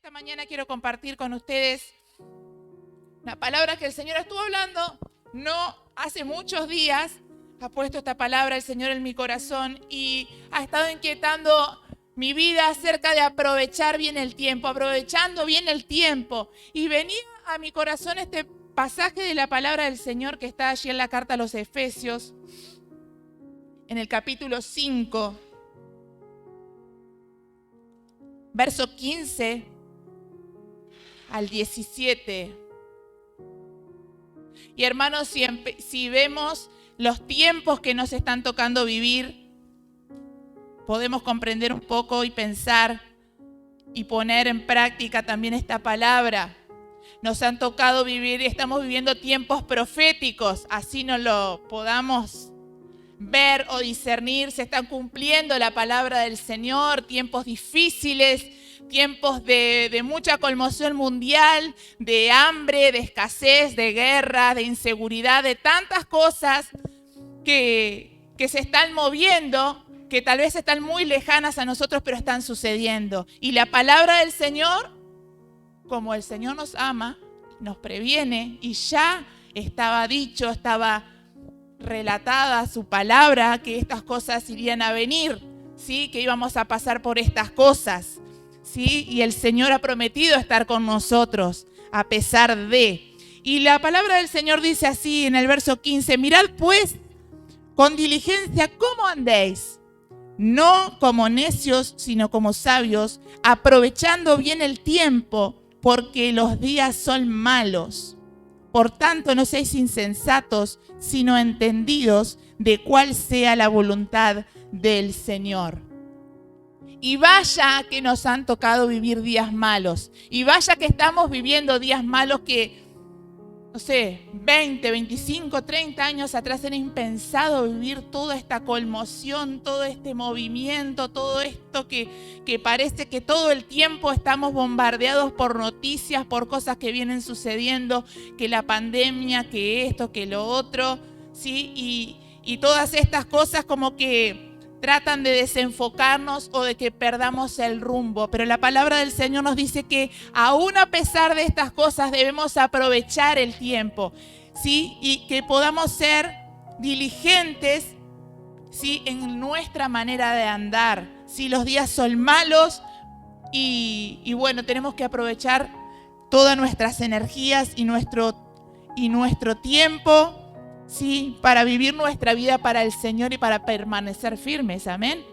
esta mañana quiero compartir con ustedes una palabra que el Señor estuvo hablando no hace muchos días. Ha puesto esta palabra el Señor en mi corazón y ha estado inquietando mi vida acerca de aprovechar bien el tiempo, aprovechando bien el tiempo. Y venía a mi corazón este pasaje de la palabra del Señor que está allí en la carta a los Efesios, en el capítulo 5, verso 15 al 17. Y hermanos, si vemos los tiempos que nos están tocando vivir, podemos comprender un poco y pensar y poner en práctica también esta palabra. Nos han tocado vivir, estamos viviendo tiempos proféticos, así no lo podamos ver o discernir. Se están cumpliendo la palabra del Señor, tiempos difíciles, tiempos de mucha conmoción mundial, de hambre, de escasez, de guerra, de inseguridad, de tantas cosas que se están moviendo, que tal vez están muy lejanas a nosotros, pero están sucediendo. Y la palabra del Señor, como el Señor nos ama, nos previene, y ya estaba dicho, estaba relatada su palabra, que estas cosas irían a venir, ¿sí? Que íbamos a pasar por estas cosas, ¿sí? Y el Señor ha prometido estar con nosotros a pesar de. Y la palabra del Señor dice así en el verso 15: mirad pues con diligencia cómo andéis, no como necios, sino como sabios, aprovechando bien el tiempo, porque los días son malos. Por tanto, no seáis insensatos, sino entendidos de cuál sea la voluntad del Señor. Y vaya que nos han tocado vivir días malos. Y vaya que estamos viviendo días malos que, no sé, 20, 25, 30 años atrás era impensado vivir toda esta conmoción, todo este movimiento, todo esto que parece que todo el tiempo estamos bombardeados por noticias, por cosas que vienen sucediendo, que la pandemia, que esto, que lo otro, ¿sí? Y todas estas cosas como que tratan de desenfocarnos o de que perdamos el rumbo. Pero la palabra del Señor nos dice que aún a pesar de estas cosas debemos aprovechar el tiempo, ¿sí? Y que podamos ser diligentes, ¿sí? En nuestra manera de andar. ¿Sí? Los días son malos y bueno, tenemos que aprovechar todas nuestras energías y nuestro tiempo, ¿sí? Para vivir nuestra vida para el Señor y para permanecer firmes, amén.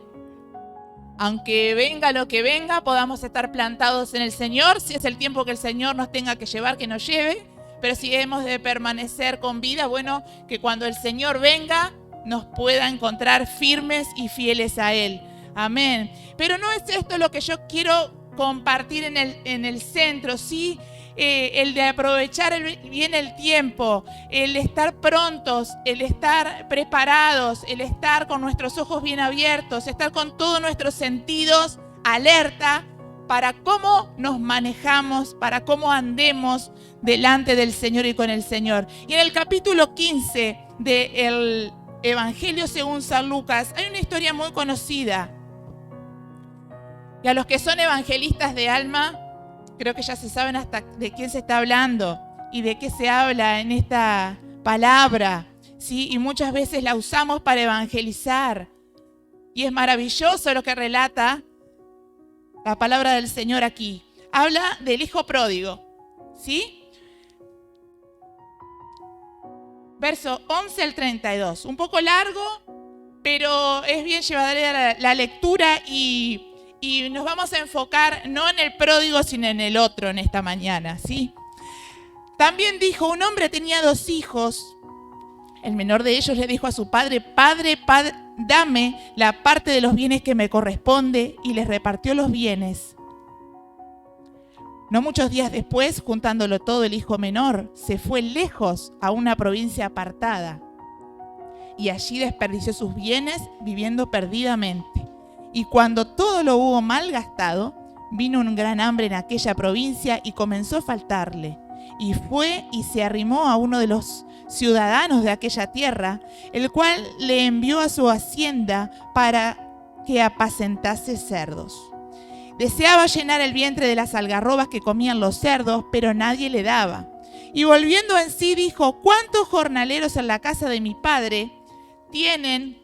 Aunque venga lo que venga, podamos estar plantados en el Señor. Si es el tiempo que el Señor nos tenga que llevar, que nos lleve. Pero si hemos de permanecer con vida, bueno, que cuando el Señor venga, nos pueda encontrar firmes y fieles a Él. Amén. Pero no es esto lo que yo quiero compartir en el centro, ¿sí? El de aprovechar bien el tiempo, el estar prontos, el estar preparados, el estar con nuestros ojos bien abiertos, estar con todos nuestros sentidos alerta para cómo nos manejamos, para cómo andemos delante del Señor y con el Señor. Y en el capítulo 15 del Evangelio según San Lucas hay una historia muy conocida. Y a los que son evangelistas de alma, creo que ya se saben hasta de quién se está hablando y de qué se habla en esta palabra, ¿sí? Y muchas veces la usamos para evangelizar. Y es maravilloso lo que relata la palabra del Señor aquí. Habla del hijo pródigo, ¿sí? Verso 11 al 32. Un poco largo, pero es bien llevadera la lectura y nos vamos a enfocar no en el pródigo, sino en el otro en esta mañana, ¿sí? También dijo: un hombre tenía 2 hijos. El menor de ellos le dijo a su padre: Padre, dame la parte de los bienes que me corresponde, y les repartió los bienes. No muchos días después, juntándolo todo, el hijo menor se fue lejos a una provincia apartada y allí desperdició sus bienes viviendo perdidamente. Y cuando todo lo hubo malgastado, vino un gran hambre en aquella provincia y comenzó a faltarle. Y fue y se arrimó a uno de los ciudadanos de aquella tierra, el cual le envió a su hacienda para que apacentase cerdos. Deseaba llenar el vientre de las algarrobas que comían los cerdos, pero nadie le daba. Y volviendo en sí dijo: ¿cuántos jornaleros en la casa de mi padre tienen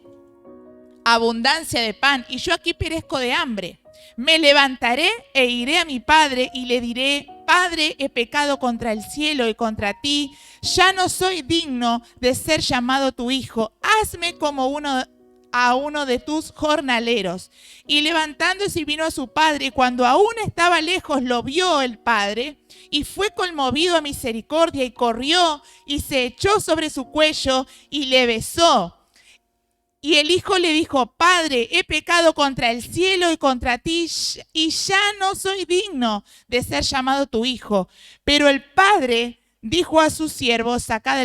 abundancia de pan y yo aquí perezco de hambre? Me levantaré e iré a mi padre y le diré: Padre, he pecado contra el cielo y contra ti, ya no soy digno de ser llamado tu hijo. Hazme como a uno de tus jornaleros. Y levantándose vino a su padre, y cuando aún estaba lejos lo vio el padre, y fue conmovido a misericordia, y corrió y se echó sobre su cuello y le besó. Y el hijo le dijo: Padre, he pecado contra el cielo y contra ti, y ya no soy digno de ser llamado tu hijo. Pero el padre dijo a sus siervos: sacad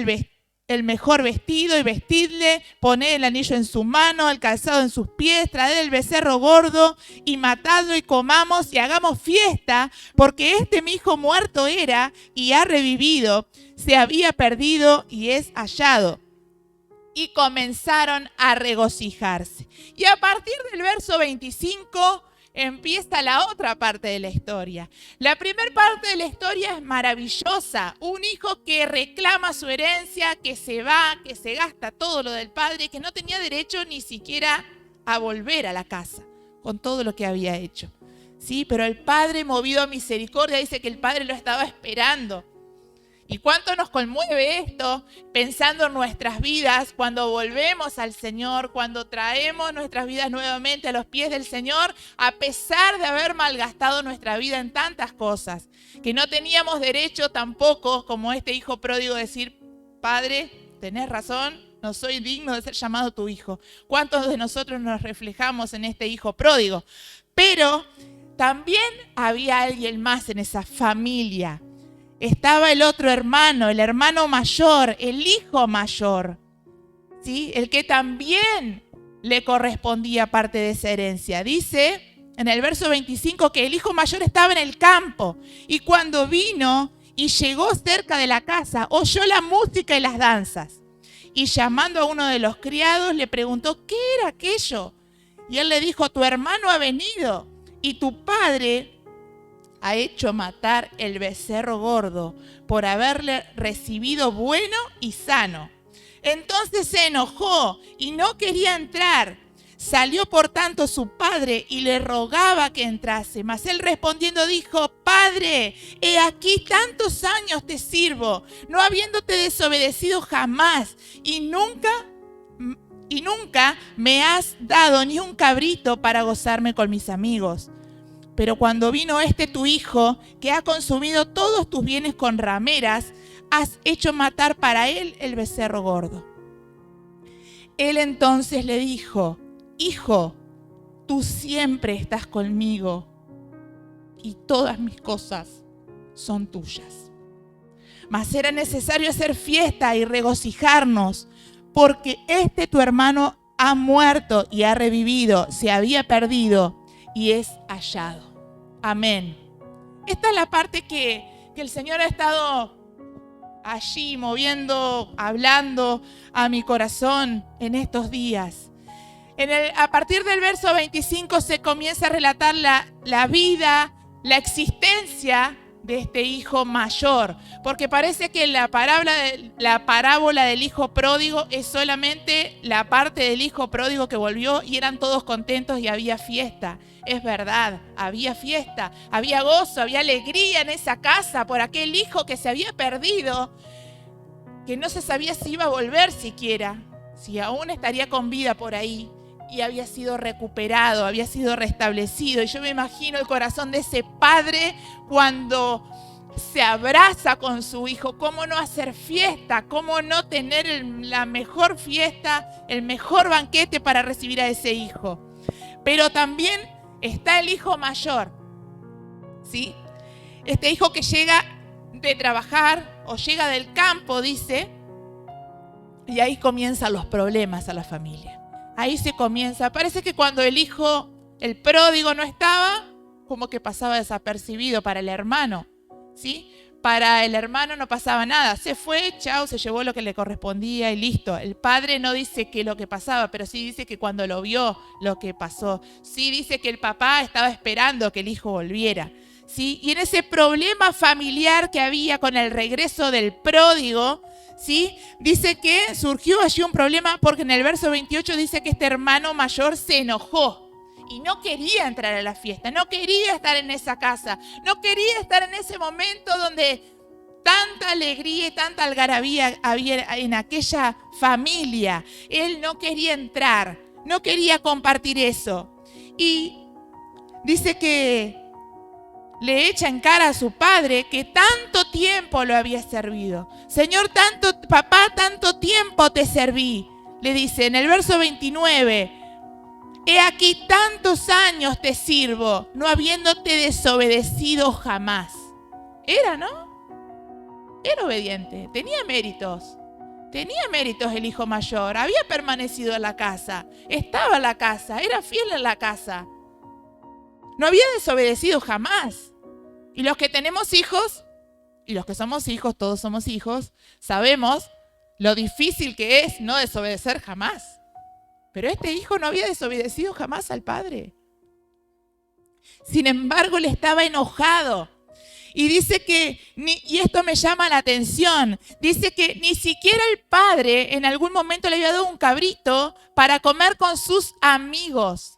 el mejor vestido y vestidle, poned el anillo en su mano, el calzado en sus pies, traed el becerro gordo y matadlo y comamos y hagamos fiesta, porque mi hijo muerto era y ha revivido, se había perdido y es hallado. Y comenzaron a regocijarse. Y a partir del verso 25 empieza la otra parte de la historia. La primera parte de la historia es maravillosa. Un hijo que reclama su herencia, que se va, que se gasta todo lo del padre, que no tenía derecho ni siquiera a volver a la casa con todo lo que había hecho. Sí, pero el padre, movido a misericordia, dice que el padre lo estaba esperando. ¿Y cuánto nos conmueve esto pensando en nuestras vidas cuando volvemos al Señor, cuando traemos nuestras vidas nuevamente a los pies del Señor, a pesar de haber malgastado nuestra vida en tantas cosas, que no teníamos derecho tampoco, como este hijo pródigo, decir: Padre, tenés razón, no soy digno de ser llamado tu hijo. ¿Cuántos de nosotros nos reflejamos en este hijo pródigo? Pero también había alguien más en esa familia. Estaba el otro hermano, el hermano mayor, el hijo mayor, ¿sí? El que también le correspondía parte de esa herencia. Dice en el verso 25 que el hijo mayor estaba en el campo y cuando vino y llegó cerca de la casa, oyó la música y las danzas. Y llamando a uno de los criados le preguntó: ¿qué era aquello? Y él le dijo: tu hermano ha venido y tu padre ha hecho matar el becerro gordo por haberle recibido bueno y sano. Entonces se enojó y no quería entrar. Salió por tanto su padre y le rogaba que entrase. Mas él respondiendo dijo: Padre, he aquí tantos años te sirvo, no habiéndote desobedecido jamás, y nunca me has dado ni un cabrito para gozarme con mis amigos. Pero cuando vino tu hijo, que ha consumido todos tus bienes con rameras, has hecho matar para él el becerro gordo. Él entonces le dijo: Hijo, tú siempre estás conmigo y todas mis cosas son tuyas. Mas era necesario hacer fiesta y regocijarnos, porque tu hermano ha muerto y ha revivido, se había perdido y es hallado. Amén. Esta es la parte que el Señor ha estado allí moviendo, hablando a mi corazón en estos días. A partir del verso 25 se comienza a relatar la vida, la existencia de este hijo mayor, porque parece que la parábola del hijo pródigo es solamente la parte del hijo pródigo que volvió y eran todos contentos y había fiesta. Es verdad, había fiesta, había gozo, había alegría en esa casa por aquel hijo que se había perdido, que no se sabía si iba a volver siquiera, si aún estaría con vida por ahí, y había sido recuperado, había sido restablecido. Y yo me imagino el corazón de ese padre cuando se abraza con su hijo. ¿Cómo no hacer fiesta? ¿Cómo no tener la mejor fiesta, el mejor banquete para recibir a ese hijo? Pero también está el hijo mayor, ¿sí? Este hijo que llega de trabajar o llega del campo, dice, y ahí comienzan los problemas a la familia. Ahí se comienza. Parece que cuando el pródigo no estaba, como que pasaba desapercibido para el hermano, ¿sí? para el hermano no pasaba nada. Se fue, chao, se llevó lo que le correspondía y listo. El padre no dice qué es lo que pasaba, pero sí dice que cuando lo vio, lo que pasó. Sí dice que el papá estaba esperando que el hijo volviera. ¿Sí? Y en ese problema familiar que había con el regreso del pródigo, ¿sí? Dice que surgió allí un problema porque en el verso 28 dice que este hermano mayor se enojó. Y no quería entrar a la fiesta, no quería estar en esa casa, no quería estar en ese momento donde tanta alegría y tanta algarabía había en aquella familia. Él no quería entrar, no quería compartir eso. Y dice que le echa en cara a su padre que tanto tiempo lo había servido. Señor, papá, tanto tiempo te serví. Le dice en el verso 29, he aquí tantos años te sirvo, no habiéndote desobedecido jamás. Era, ¿no? Era obediente, tenía méritos. Tenía méritos el hijo mayor, había permanecido en la casa, estaba en la casa, era fiel en la casa. No había desobedecido jamás. Y los que tenemos hijos, y los que somos hijos, todos somos hijos, sabemos lo difícil que es no desobedecer jamás. Pero este hijo no había desobedecido jamás al padre. Sin embargo, le estaba enojado. Y dice que, y esto me llama la atención, dice que ni siquiera el padre en algún momento le había dado un cabrito para comer con sus amigos.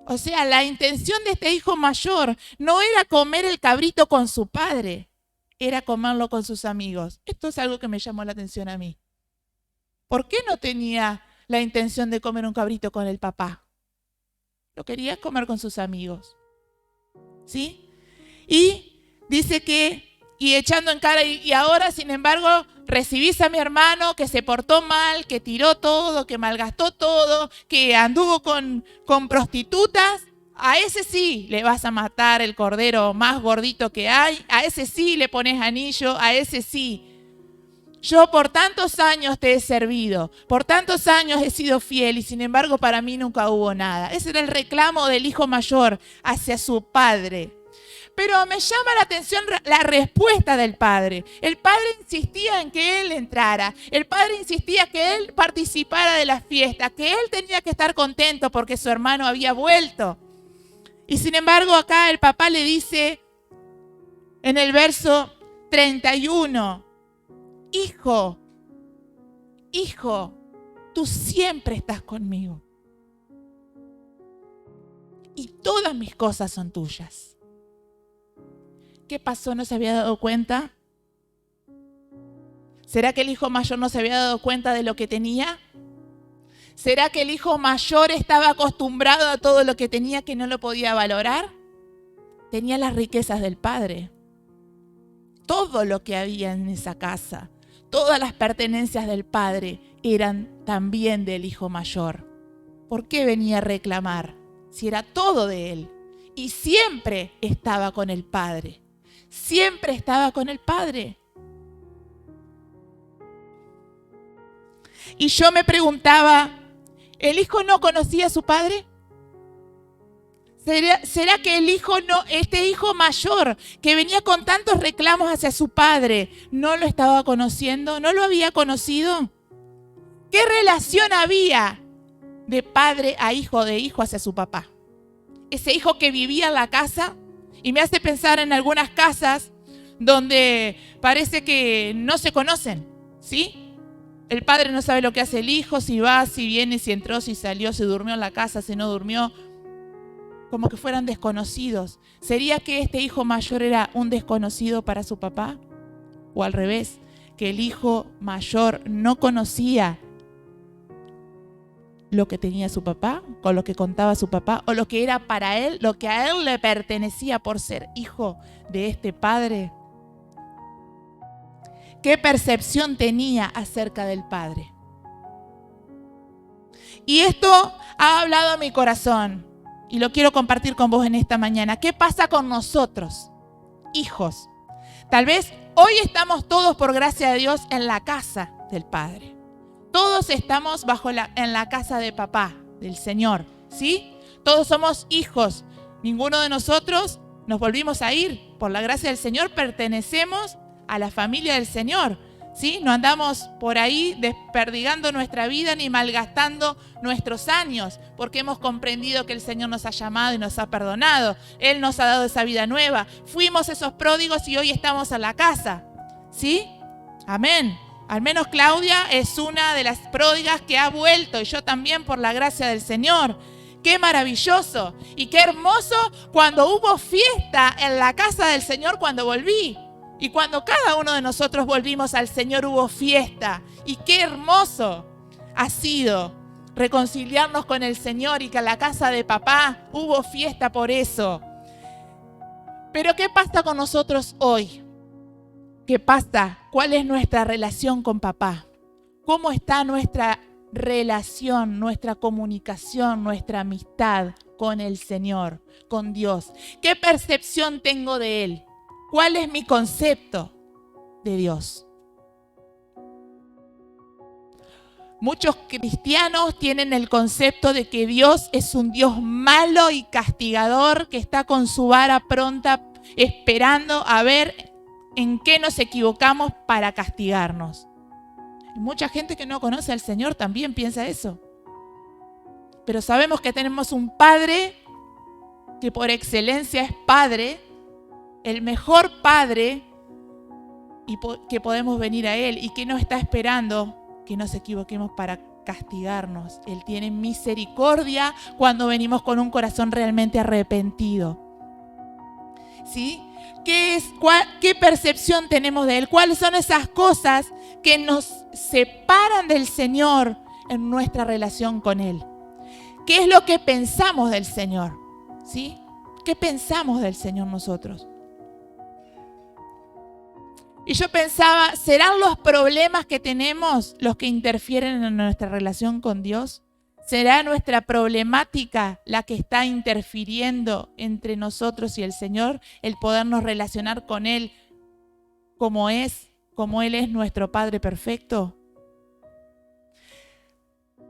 O sea, la intención de este hijo mayor no era comer el cabrito con su padre, era comerlo con sus amigos. Esto es algo que me llamó la atención a mí. ¿Por qué no tenía la intención de comer un cabrito con el papá? Lo quería comer con sus amigos. ¿Sí? Y dice que, y echando en cara, y ahora, sin embargo, recibís a mi hermano que se portó mal, que tiró todo, que malgastó todo, que anduvo con prostitutas. A ese sí le vas a matar el cordero más gordito que hay. A ese sí le pones anillo. A ese sí. Yo por tantos años te he servido, por tantos años he sido fiel y sin embargo para mí nunca hubo nada. Ese era el reclamo del hijo mayor hacia su padre. Pero me llama la atención la respuesta del padre. El padre insistía en que él entrara. El padre insistía que él participara de la fiesta, que él tenía que estar contento porque su hermano había vuelto. Y sin embargo acá el papá le dice en el verso 31, hijo, tú siempre estás conmigo. Y todas mis cosas son tuyas. ¿Qué pasó? ¿No se había dado cuenta? ¿Será que el hijo mayor no se había dado cuenta de lo que tenía? ¿Será que el hijo mayor estaba acostumbrado a todo lo que tenía que no lo podía valorar? Tenía las riquezas del padre. Todo lo que había en esa casa, todas las pertenencias del padre eran también del hijo mayor. ¿Por qué venía a reclamar? Si era todo de él. Y siempre estaba con el padre. Siempre estaba con el padre. Y yo me preguntaba, ¿el hijo no conocía a su padre? ¿Será que este hijo mayor que venía con tantos reclamos hacia su padre, no lo estaba conociendo? ¿No lo había conocido? ¿Qué relación había de padre a hijo, de hijo hacia su papá? Ese hijo que vivía en la casa, y me hace pensar en algunas casas donde parece que no se conocen, ¿sí? El padre no sabe lo que hace el hijo, si va, si viene, si entró, si salió, si durmió en la casa, si no durmió. Como que fueran desconocidos. ¿Sería que este hijo mayor era un desconocido para su papá? O al revés, que el hijo mayor no conocía lo que tenía su papá, con lo que contaba su papá, o lo que era para él, lo que a él le pertenecía por ser hijo de este padre. ¿Qué percepción tenía acerca del padre? Y esto ha hablado a mi corazón. Y lo quiero compartir con vos en esta mañana. ¿Qué pasa con nosotros, hijos? Tal vez hoy estamos todos, por gracia de Dios, en la casa del Padre. Todos estamos en la casa de papá, del Señor, ¿sí? Todos somos hijos. Ninguno de nosotros nos volvimos a ir. Por la gracia del Señor pertenecemos a la familia del Señor, ¿sí? No andamos por ahí desperdigando nuestra vida ni malgastando nuestros años, porque hemos comprendido que el Señor nos ha llamado y nos ha perdonado. Él nos ha dado esa vida nueva. Fuimos esos pródigos y hoy estamos en la casa, ¿sí? Amén. Al menos Claudia es una de las pródigas que ha vuelto, y yo también por la gracia del Señor. ¡Qué maravilloso! Y qué hermoso cuando hubo fiesta en la casa del Señor cuando volví. Y cuando cada uno de nosotros volvimos al Señor hubo fiesta. Y qué hermoso ha sido reconciliarnos con el Señor, y que en la casa de papá hubo fiesta por eso. Pero ¿qué pasa con nosotros hoy? ¿Qué pasa? ¿Cuál es nuestra relación con papá? ¿Cómo está nuestra relación, nuestra comunicación, nuestra amistad con el Señor, con Dios? ¿Qué percepción tengo de Él? ¿Cuál es mi concepto de Dios? Muchos cristianos tienen el concepto de que Dios es un Dios malo y castigador que está con su vara pronta esperando a ver en qué nos equivocamos para castigarnos. Y mucha gente que no conoce al Señor también piensa eso. Pero sabemos que tenemos un Padre que por excelencia es Padre, el mejor Padre, y que podemos venir a Él y que no está esperando que nos equivoquemos para castigarnos. Él tiene misericordia cuando venimos con un corazón realmente arrepentido. ¿Sí? ¿Qué percepción tenemos de Él? ¿Cuáles son esas cosas que nos separan del Señor en nuestra relación con Él? ¿Qué es lo que pensamos del Señor? ¿Sí? ¿Qué pensamos del Señor nosotros? Y yo pensaba, ¿serán los problemas que tenemos los que interfieren en nuestra relación con Dios? ¿Será nuestra problemática la que está interfiriendo entre nosotros y el Señor? El podernos relacionar con Él como Él es nuestro Padre perfecto.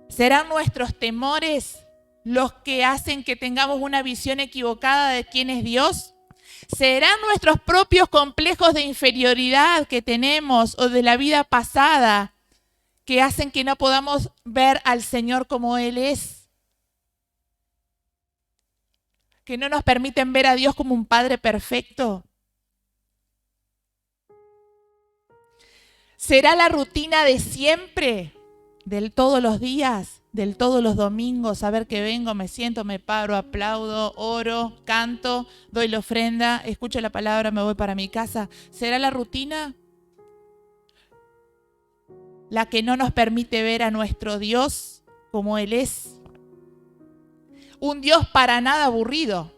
¿Serán nuestros temores los que hacen que tengamos una visión equivocada de quién es Dios? ¿Serán nuestros propios complejos de inferioridad que tenemos o de la vida pasada que hacen que no podamos ver al Señor como Él es? ¿Que no nos permiten ver a Dios como un Padre perfecto? ¿Será la rutina de siempre, del todos los días, del todos los domingos, saber que vengo, me siento, me paro, aplaudo, oro, canto, doy la ofrenda, escucho la palabra, me voy para mi casa? ¿Será la rutina la que no nos permite ver a nuestro Dios como Él es? Un Dios para nada aburrido,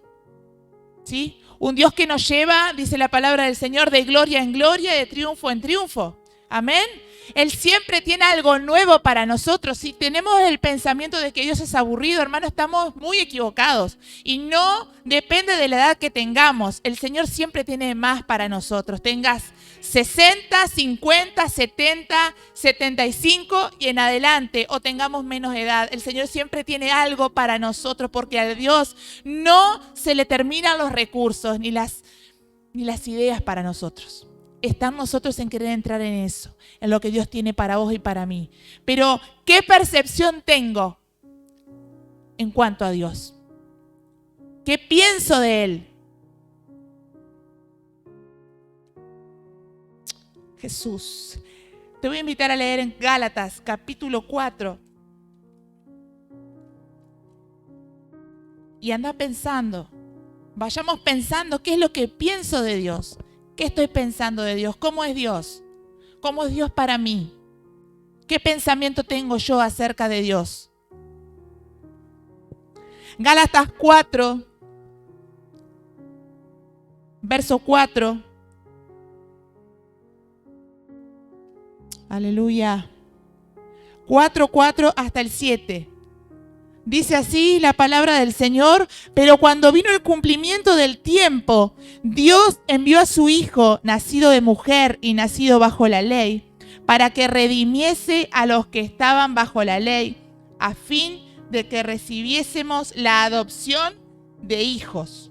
¿sí? Un Dios que nos lleva, dice la palabra del Señor, de gloria en gloria, de triunfo en triunfo. Amén. Él siempre tiene algo nuevo para nosotros. Si tenemos el pensamiento de que Dios es aburrido, hermano, estamos muy equivocados. Y no depende de la edad que tengamos. El Señor siempre tiene más para nosotros. Tengas 60, 50, 70, 75 y en adelante, o tengamos menos edad. El Señor siempre tiene algo para nosotros, porque a Dios no se le terminan los recursos ni las ideas para nosotros. Está en nosotros en querer entrar en eso, en lo que Dios tiene para vos y para mí. Pero, ¿qué percepción tengo en cuanto a Dios? ¿Qué pienso de Él? Jesús. Te voy a invitar a leer en Gálatas, capítulo 4. Y anda pensando. Vayamos pensando qué es lo que pienso de Dios. ¿Qué estoy pensando de Dios? ¿Cómo es Dios? ¿Cómo es Dios para mí? ¿Qué pensamiento tengo yo acerca de Dios? Gálatas 4, verso 4. Aleluya. 4 hasta el 7. Dice así la palabra del Señor: pero cuando vino el cumplimiento del tiempo, Dios envió a su Hijo, nacido de mujer y nacido bajo la ley, para que redimiese a los que estaban bajo la ley, a fin de que recibiésemos la adopción de hijos.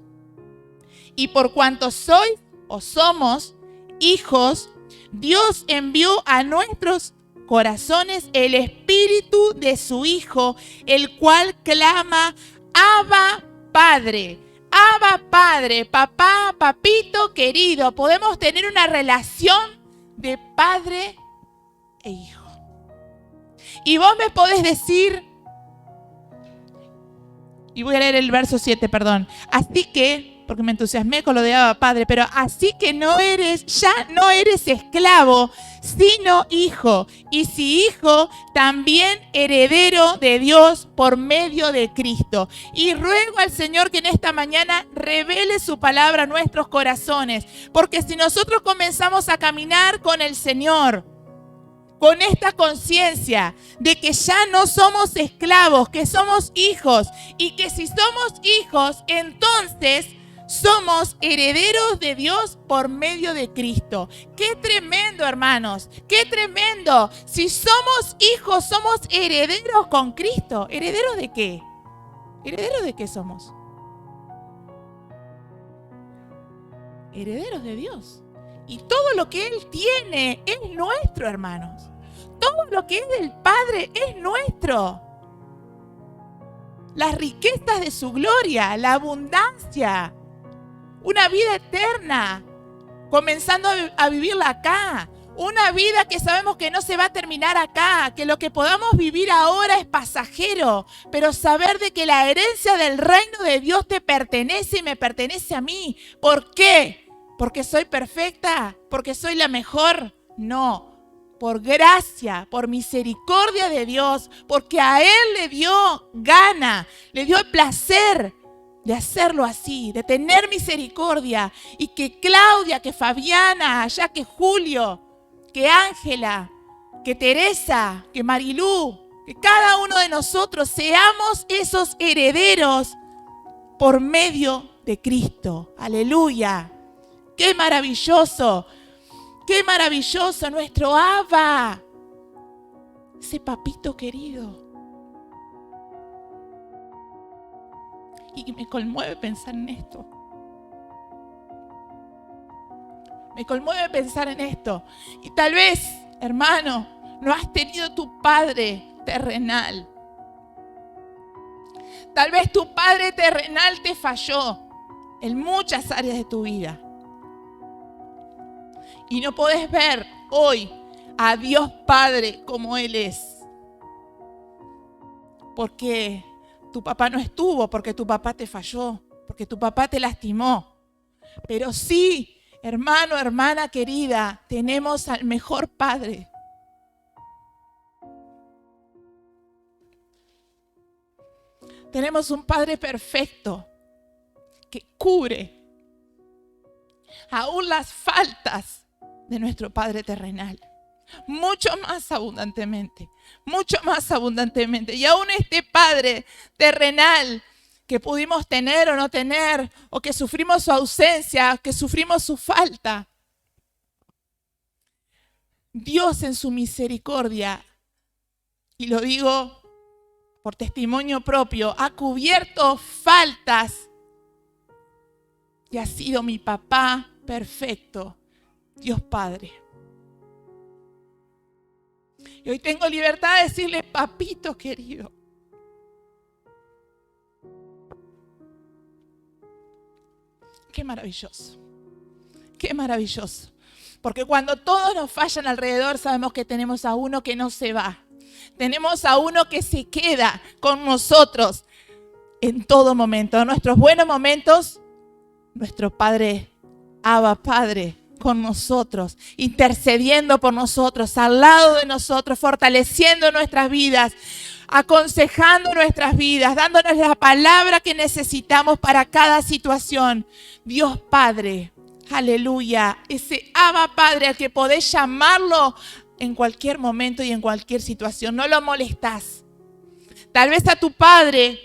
Y por cuanto sois o somos hijos, Dios envió a nuestros corazones el Espíritu de su Hijo, el cual clama, Abba, Padre. Abba, Padre, papá, papito querido. Podemos tener una relación de padre e hijo. Y vos me podés decir, y voy a leer el verso 7, perdón. Así que, porque me entusiasmé con lo de Abba, Padre, pero así que ya no eres esclavo, sino hijo. Y si hijo, también heredero de Dios por medio de Cristo. Y ruego al Señor que en esta mañana revele su palabra a nuestros corazones. Porque si nosotros comenzamos a caminar con el Señor, con esta conciencia de que ya no somos esclavos, que somos hijos, y que si somos hijos, entonces somos herederos de Dios por medio de Cristo. ¡Qué tremendo, hermanos! ¡Qué tremendo! Si somos hijos, somos herederos con Cristo. ¿Herederos de qué? ¿Herederos de qué somos? Herederos de Dios. Y todo lo que Él tiene es nuestro, hermanos. Todo lo que es del Padre es nuestro. Las riquezas de su gloria, la abundancia, una vida eterna, comenzando a vivirla acá. Una vida que sabemos que no se va a terminar acá, que lo que podamos vivir ahora es pasajero, pero saber de que la herencia del reino de Dios te pertenece y me pertenece a mí. ¿Por qué? ¿Porque soy perfecta? ¿Porque soy la mejor? No. Por gracia, por misericordia de Dios, porque a Él le dio gana, le dio el placer de hacerlo así, de tener misericordia, y que Claudia, que Fabiana, ya que Julio, que Ángela, que Teresa, que Marilú, que cada uno de nosotros seamos esos herederos por medio de Cristo. Aleluya. ¡Qué maravilloso! ¡Qué maravilloso nuestro Abba! Ese papito querido. Y me conmueve pensar en esto. Me conmueve pensar en esto. Y tal vez, hermano, no has tenido tu padre terrenal. Tal vez tu padre terrenal te falló en muchas áreas de tu vida. Y no podés ver hoy a Dios Padre como Él es. Porque tu papá no estuvo, porque tu papá te falló, porque tu papá te lastimó. Pero sí, hermano, hermana querida, tenemos al mejor Padre. Tenemos un Padre perfecto que cubre aún las faltas de nuestro Padre terrenal, mucho más abundantemente, mucho más abundantemente. Y aún este Padre terrenal que pudimos tener o no tener, o que sufrimos su ausencia, que sufrimos su falta, Dios en su misericordia, y lo digo por testimonio propio, ha cubierto faltas y ha sido mi papá perfecto, Dios Padre. Y hoy tengo libertad de decirle, papito querido. Qué maravilloso. Qué maravilloso. Porque cuando todos nos fallan alrededor, sabemos que tenemos a uno que no se va. Tenemos a uno que se queda con nosotros en todo momento. En nuestros buenos momentos, nuestro Padre, Abba Padre, con nosotros, intercediendo por nosotros, al lado de nosotros, fortaleciendo nuestras vidas, aconsejando nuestras vidas, dándonos la palabra que necesitamos para cada situación. Dios Padre, aleluya, ese Abba Padre al que podés llamarlo en cualquier momento y en cualquier situación. No lo molestás. Tal vez a tu padre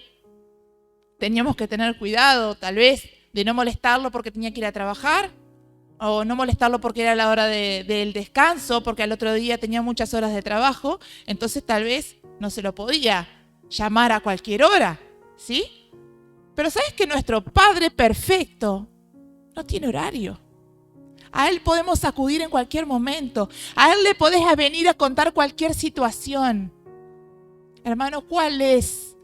teníamos que tener cuidado, tal vez, de no molestarlo porque tenía que ir a trabajar, o no molestarlo porque era la hora del descanso, porque al otro día tenía muchas horas de trabajo, entonces tal vez no se lo podía llamar a cualquier hora, ¿sí? Pero ¿sabes que nuestro Padre perfecto no tiene horario? A Él podemos acudir en cualquier momento. A Él le podés venir a contar cualquier situación. Hermano, ¿cuál es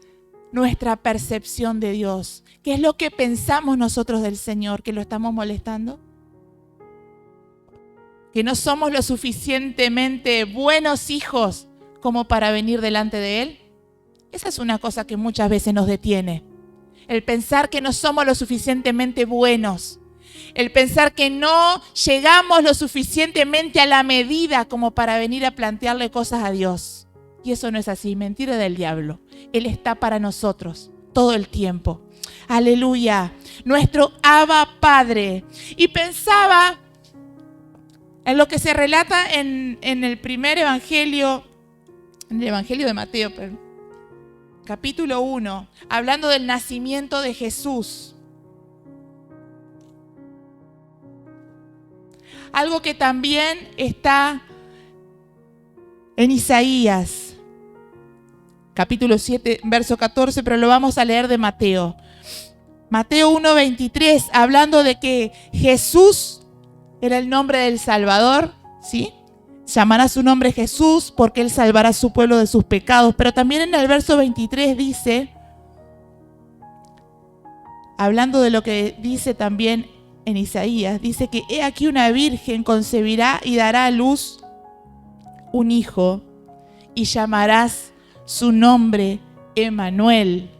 nuestra percepción de Dios? ¿Qué es lo que pensamos nosotros del Señor? ¿Que lo estamos molestando? ¿Que no somos lo suficientemente buenos hijos como para venir delante de Él? Esa es una cosa que muchas veces nos detiene. El pensar que no somos lo suficientemente buenos. El pensar que no llegamos lo suficientemente a la medida como para venir a plantearle cosas a Dios. Y eso no es así, mentira del diablo. Él está para nosotros todo el tiempo. Aleluya, nuestro Abba Padre. Y pensaba en lo que se relata en el primer evangelio, en el evangelio de Mateo, capítulo 1, hablando del nacimiento de Jesús. Algo que también está en Isaías, capítulo 7, verso 14, pero lo vamos a leer de Mateo. Mateo 1:23, hablando de que Jesús era el nombre del Salvador, ¿sí? Llamará su nombre Jesús porque Él salvará a su pueblo de sus pecados. Pero también en el verso 23 dice, hablando de lo que dice también en Isaías, dice que he aquí una virgen concebirá y dará a luz un hijo y llamarás su nombre Emmanuel,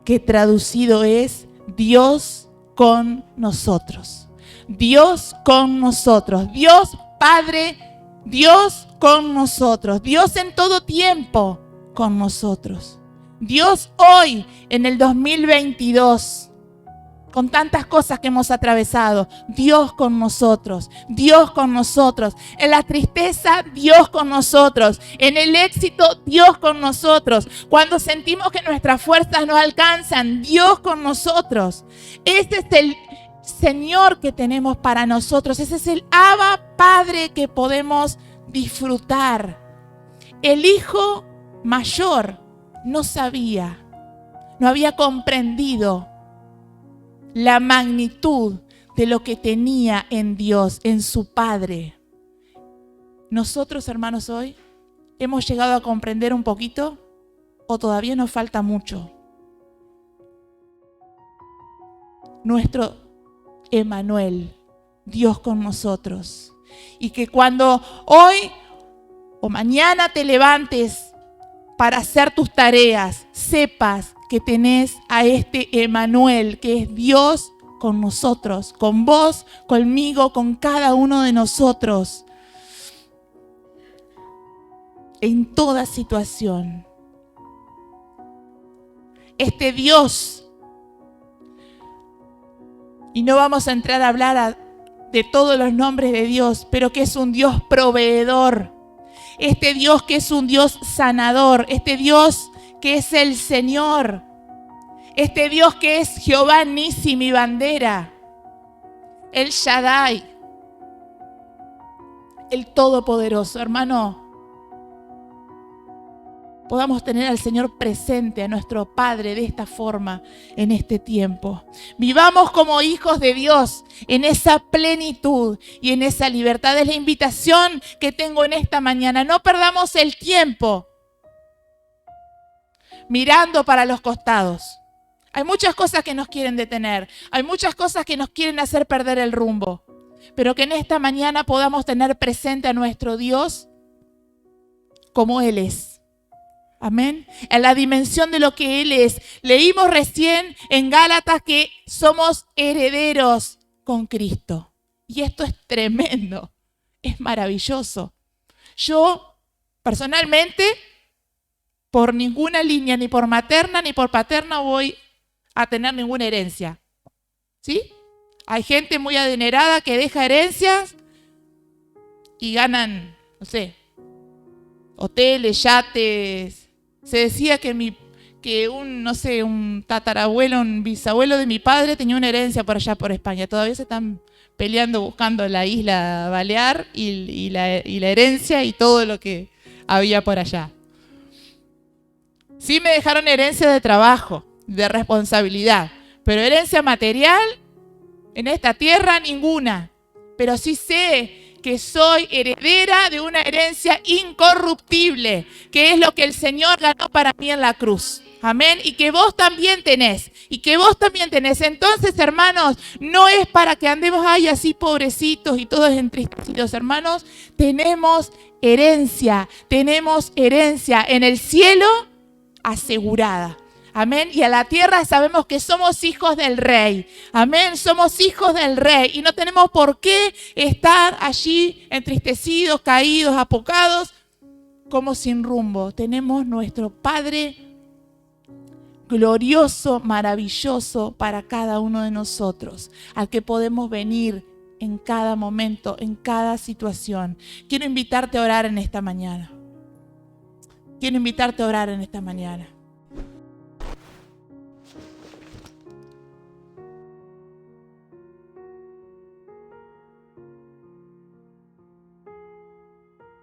que traducido es Dios con nosotros. Dios con nosotros. Dios Padre, Dios con nosotros. Dios en todo tiempo con nosotros. Dios hoy en el 2022. Con tantas cosas que hemos atravesado, Dios con nosotros, Dios con nosotros. En la tristeza, Dios con nosotros. En el éxito, Dios con nosotros. Cuando sentimos que nuestras fuerzas no alcanzan, Dios con nosotros. Ese es el Señor que tenemos para nosotros. Ese es el Abba Padre que podemos disfrutar. El hijo mayor no sabía, no había comprendido la magnitud de lo que tenía en Dios, en su Padre. Nosotros, hermanos, hoy hemos llegado a comprender un poquito o todavía nos falta mucho. Nuestro Emmanuel, Dios con nosotros. Y que cuando hoy o mañana te levantes para hacer tus tareas, sepas que tenés a este Emmanuel, que es Dios con nosotros, con vos, conmigo, con cada uno de nosotros, en toda situación. Este Dios, y no vamos a entrar a hablar de todos los nombres de Dios, pero que es un Dios proveedor, este Dios que es un Dios sanador, este Dios que es el Señor, este Dios que es Jehová Nissi, mi bandera, el Shaddai, el Todopoderoso. Hermano, podamos tener al Señor presente, a nuestro Padre de esta forma en este tiempo. Vivamos como hijos de Dios en esa plenitud y en esa libertad. Es la invitación que tengo en esta mañana. No perdamos el tiempo mirando para los costados. Hay muchas cosas que nos quieren detener. Hay muchas cosas que nos quieren hacer perder el rumbo. Pero que en esta mañana podamos tener presente a nuestro Dios como Él es. Amén. En la dimensión de lo que Él es. Leímos recién en Gálatas que somos herederos con Cristo. Y esto es tremendo. Es maravilloso. Yo, personalmente, por ninguna línea, ni por materna ni por paterna, voy a tener ninguna herencia. ¿Sí? Hay gente muy adinerada que deja herencias y ganan, no sé, hoteles, yates. Se decía que un tatarabuelo, un bisabuelo de mi padre tenía una herencia por allá por España. Todavía se están peleando buscando la isla Balear y la herencia y todo lo que había por allá. Sí me dejaron herencia de trabajo, de responsabilidad, pero herencia material en esta tierra ninguna. pero sí sé que soy heredera de una herencia incorruptible, que es lo que el Señor ganó para mí en la cruz. Amén. Y que vos también tenés. Y que vos también tenés. Entonces, hermanos, no es para que andemos ahí así pobrecitos y todos entristecidos. Hermanos, tenemos herencia en el cielo asegurada. Amén. Y a la tierra sabemos que somos hijos del Rey. Amén. Somos hijos del Rey. Y no tenemos por qué estar allí entristecidos, caídos, apocados, como sin rumbo. Tenemos nuestro Padre glorioso, maravilloso para cada uno de nosotros, al que podemos venir en cada momento, en cada situación. Quiero invitarte a orar en esta mañana. Quiero invitarte a orar en esta mañana.